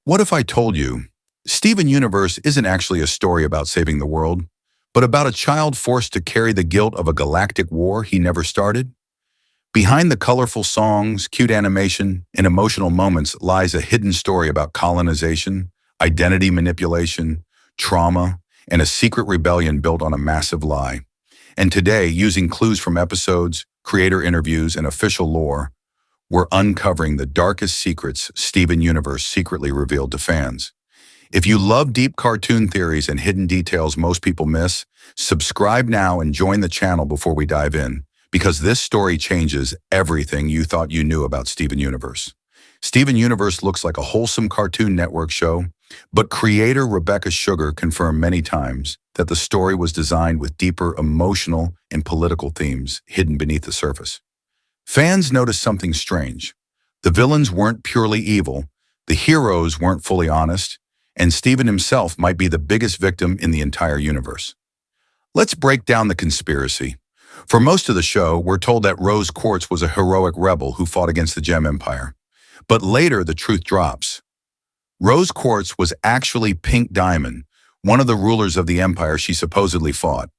What if I told you Steven Universe isn't actually a story about saving the world, but about a child forced to carry the guilt of a galactic war he never started? Behind the colorful songs, cute animation, and emotional moments lies a hidden story about colonization, identity manipulation, trauma, and a secret rebellion built on a massive lie. And today, using clues from episodes, creator interviews, and official lore, we're uncovering the darkest secrets Steven Universe secretly revealed to fans. If you love deep cartoon theories and hidden details most people miss, subscribe now and join the channel before we dive in, because this story changes everything you thought you knew about Steven Universe. Steven Universe looks like a wholesome Cartoon Network show, but creator Rebecca Sugar confirmed many times that the story was designed with deeper emotional and political themes hidden beneath the surface. Fans noticed something strange. The villains weren't purely evil, the heroes weren't fully honest, and Steven himself might be the biggest victim in the entire universe. Let's break down the conspiracy. For most of the show, we're told that Quartz was a heroic rebel who fought against the Gem Empire. But later, the truth drops. Quartz was actually Pink Diamond, one of the rulers of the empire she supposedly fought.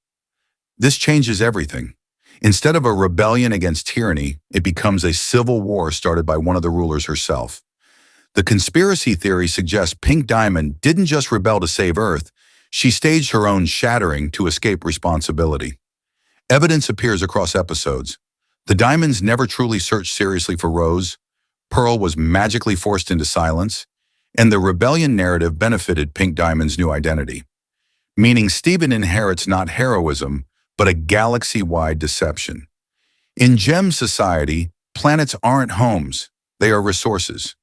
This changes everything. Instead of a rebellion against tyranny, it becomes a civil war started by one of the rulers herself. The conspiracy theory suggests Pink Diamond didn't just rebel to save Earth, she staged her own shattering to escape responsibility. Evidence appears across episodes. The Diamonds never truly searched seriously for Rose, Pearl was magically forced into silence, and the rebellion narrative benefited Pink Diamond's new identity. Meaning Steven inherits not heroism, but a galaxy-wide deception. In Gem society, planets aren't homes, they are resources.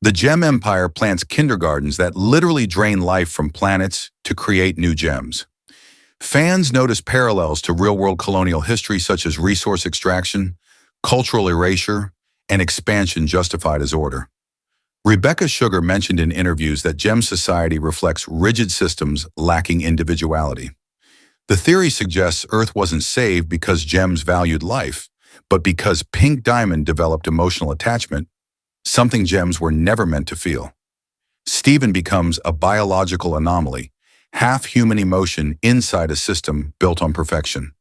The Gem Empire plants kindergartens that literally drain life from planets to create new gems. Fans notice parallels to real-world colonial history such as resource extraction, cultural erasure, and expansion justified as order. Rebecca Sugar mentioned in interviews that Gem society reflects rigid systems lacking individuality. The theory suggests Earth wasn't saved because gems valued life, but because Pink Diamond developed emotional attachment, something gems were never meant to feel. Steven becomes a biological anomaly, half-human emotion inside a system built on perfection.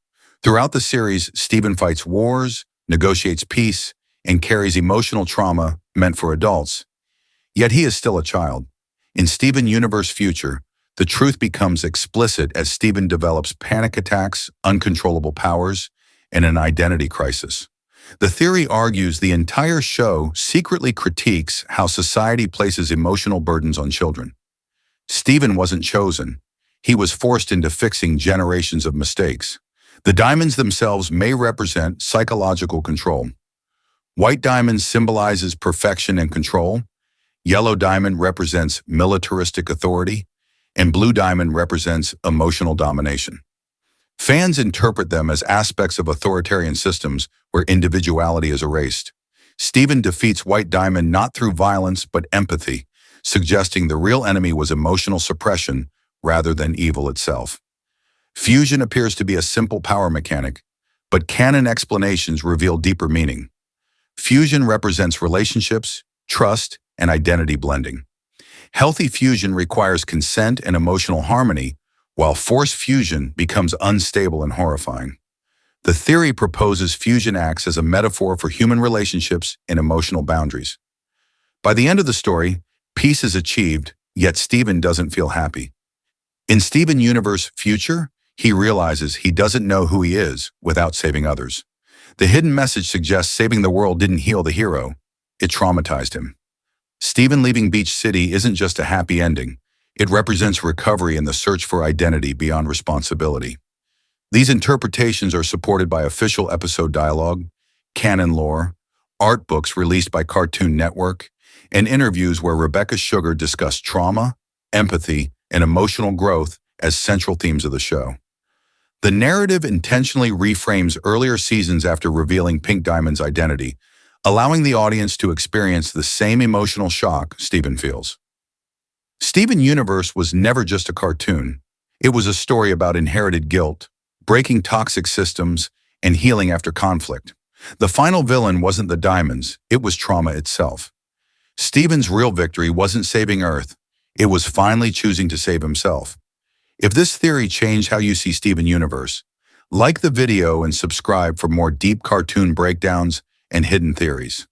Throughout the series, Steven fights wars, negotiates peace, and carries emotional trauma meant for adults. Yet he is still a child. In Steven Universe Future, the truth becomes explicit as Steven develops panic attacks, uncontrollable powers, and an identity crisis. The theory argues the entire show secretly critiques how society places emotional burdens on children. Steven wasn't chosen. He was forced into fixing generations of mistakes. The diamonds themselves may represent psychological control. White diamond symbolizes perfection and control. Yellow diamond represents militaristic authority. And blue diamond represents emotional domination. Fans interpret them as aspects of authoritarian systems where individuality is erased. Steven defeats White Diamond not through violence but empathy, suggesting the real enemy was emotional suppression rather than evil itself. Fusion appears to be a simple power mechanic, but canon explanations reveal deeper meaning. Fusion represents relationships, trust, and identity blending. Healthy fusion requires consent and emotional harmony, while forced fusion becomes unstable and horrifying. The theory proposes fusion acts as a metaphor for human relationships and emotional boundaries. By the end of the story, peace is achieved, yet Steven doesn't feel happy. In Steven Universe Future, he realizes he doesn't know who he is without saving others. The hidden message suggests saving the world didn't heal the hero, it traumatized him. Steven leaving Beach City isn't just a happy ending. It represents recovery in the search for identity beyond responsibility. These interpretations are supported by official episode dialogue, canon lore, art books released by Cartoon Network, and interviews where Rebecca Sugar discussed trauma, empathy, and emotional growth as central themes of the show. The narrative intentionally reframes earlier seasons after revealing Pink Diamond's identity, allowing the audience to experience the same emotional shock Steven feels. Steven Universe was never just a cartoon. It was a story about inherited guilt, breaking toxic systems, and healing after conflict. The final villain wasn't the diamonds, it was trauma itself. Steven's real victory wasn't saving Earth. It was finally choosing to save himself. If this theory changed how you see Steven Universe, like the video and subscribe for more deep cartoon breakdowns and hidden theories.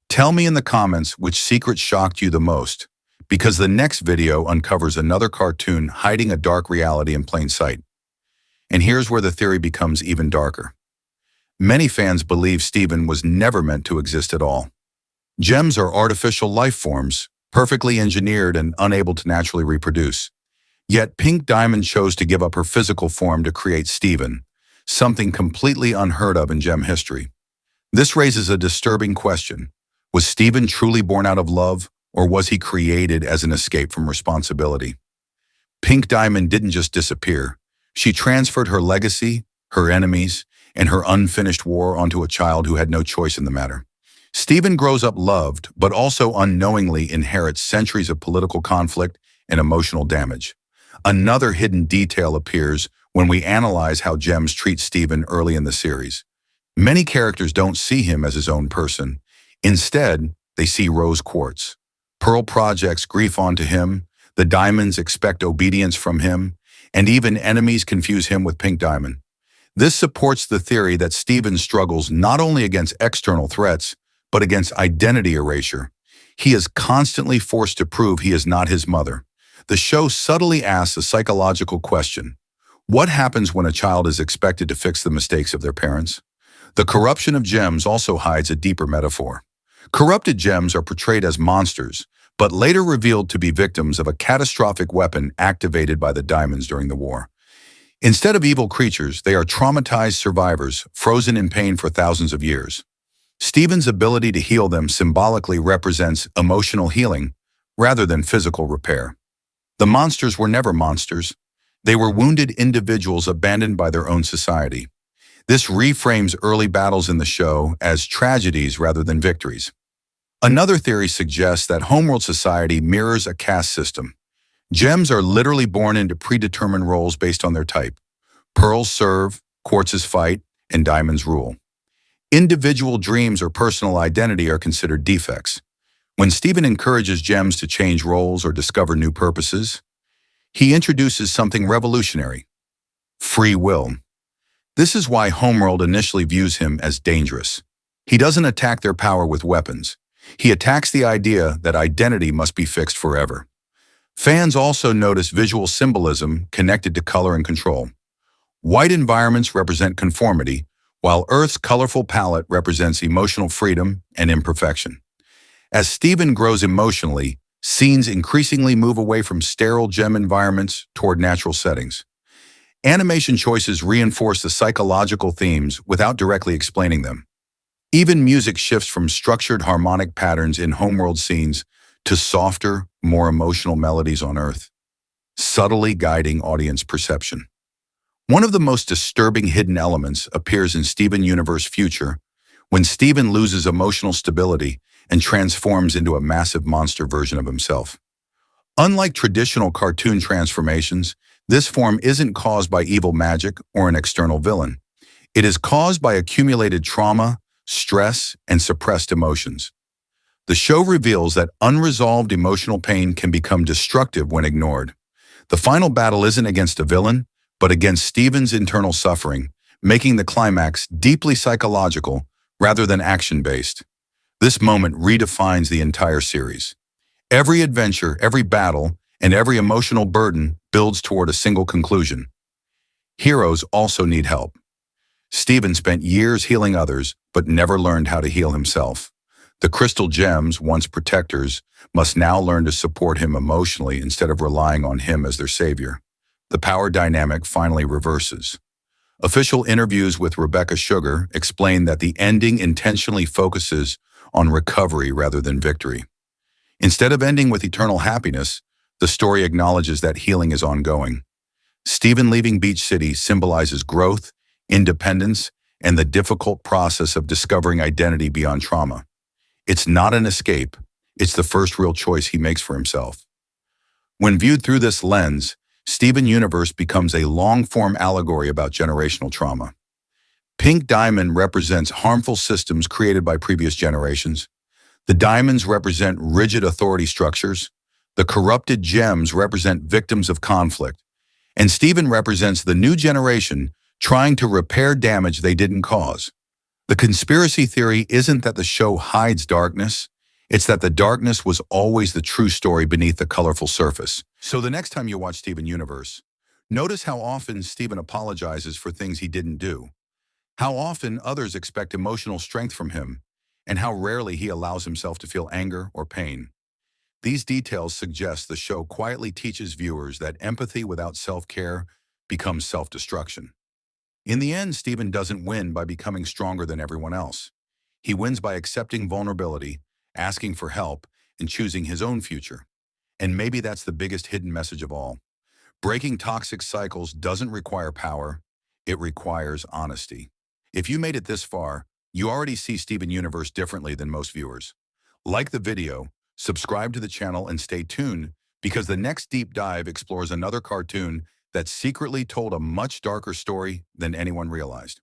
Tell me in the comments which secret shocked you the most, because the next video uncovers another cartoon hiding a dark reality in plain sight. And here's where the theory becomes even darker. Many fans believe Steven was never meant to exist at all. Gems are artificial life forms, perfectly engineered and unable to naturally reproduce. Yet Pink Diamond chose to give up her physical form to create Steven, something completely unheard of in gem history. This raises a disturbing question. Was Steven truly born out of love, or was he created as an escape from responsibility? Pink Diamond didn't just disappear. She transferred her legacy, her enemies, and her unfinished war onto a child who had no choice in the matter. Steven grows up loved, but also unknowingly inherits centuries of political conflict and emotional damage. Another hidden detail appears when we analyze how gems treat Steven early in the series. Many characters don't see him as his own person. Instead, they see Rose Quartz. Pearl projects grief onto him, the diamonds expect obedience from him, and even enemies confuse him with Pink Diamond. This supports the theory that Steven struggles not only against external threats, but against identity erasure. He is constantly forced to prove he is not his mother. The show subtly asks a psychological question. What happens when a child is expected to fix the mistakes of their parents? The corruption of gems also hides a deeper metaphor. Corrupted gems are portrayed as monsters, but later revealed to be victims of a catastrophic weapon activated by the diamonds during the war. Instead of evil creatures, they are traumatized survivors, frozen in pain for thousands of years. Steven's ability to heal them symbolically represents emotional healing rather than physical repair. The monsters were never monsters. They were wounded individuals abandoned by their own society. This reframes early battles in the show as tragedies rather than victories. Another theory suggests that Homeworld society mirrors a caste system. Gems are literally born into predetermined roles based on their type. Pearls serve, quartzes fight, and diamonds rule. Individual dreams or personal identity are considered defects. When Steven encourages gems to change roles or discover new purposes, he introduces something revolutionary: free will. This is why Homeworld initially views him as dangerous. He doesn't attack their power with weapons. He attacks the idea that identity must be fixed forever. Fans also notice visual symbolism connected to color and control. White environments represent conformity, while Earth's colorful palette represents emotional freedom and imperfection. As Steven grows emotionally, scenes increasingly move away from sterile gem environments toward natural settings. Animation choices reinforce the psychological themes without directly explaining them. Even music shifts from structured harmonic patterns in Homeworld scenes to softer, more emotional melodies on Earth, subtly guiding audience perception. One of the most disturbing hidden elements appears in Steven Universe Future, when Steven loses emotional stability and transforms into a massive monster version of himself. Unlike traditional cartoon transformations, this form isn't caused by evil magic or an external villain. It is caused by accumulated trauma, stress, and suppressed emotions. The show reveals that unresolved emotional pain can become destructive when ignored. The final battle isn't against a villain, but against Steven's internal suffering, making the climax deeply psychological rather than action-based. This moment redefines the entire series. Every adventure, every battle, and every emotional burden builds toward a single conclusion. Heroes also need help. Steven spent years healing others, but never learned how to heal himself. The crystal gems, once protectors, must now learn to support him emotionally instead of relying on him as their savior. The power dynamic finally reverses. Official interviews with Rebecca Sugar explain that the ending intentionally focuses on recovery rather than victory. Instead of ending with eternal happiness, the story acknowledges that healing is ongoing. Steven leaving Beach City symbolizes growth, independence, and the difficult process of discovering identity beyond trauma. It's not an escape, it's the first real choice he makes for himself. When viewed through this lens, Steven Universe becomes a long-form allegory about generational trauma. Pink Diamond represents harmful systems created by previous generations. The diamonds represent rigid authority structures. The corrupted gems represent victims of conflict. And Steven represents the new generation trying to repair damage they didn't cause. The conspiracy theory isn't that the show hides darkness, it's that the darkness was always the true story beneath the colorful surface. So the next time you watch Steven Universe, notice how often Steven apologizes for things he didn't do, how often others expect emotional strength from him, and how rarely he allows himself to feel anger or pain. These details suggest the show quietly teaches viewers that empathy without self-care becomes self-destruction. In the end, Steven doesn't win by becoming stronger than everyone else. He wins by accepting vulnerability, asking for help, and choosing his own future. And maybe that's the biggest hidden message of all. Breaking toxic cycles doesn't require power, it requires honesty. If you made it this far, you already see Steven Universe differently than most viewers. Like the video, subscribe to the channel, and stay tuned because the next deep dive explores another cartoon that secretly told a much darker story than anyone realized.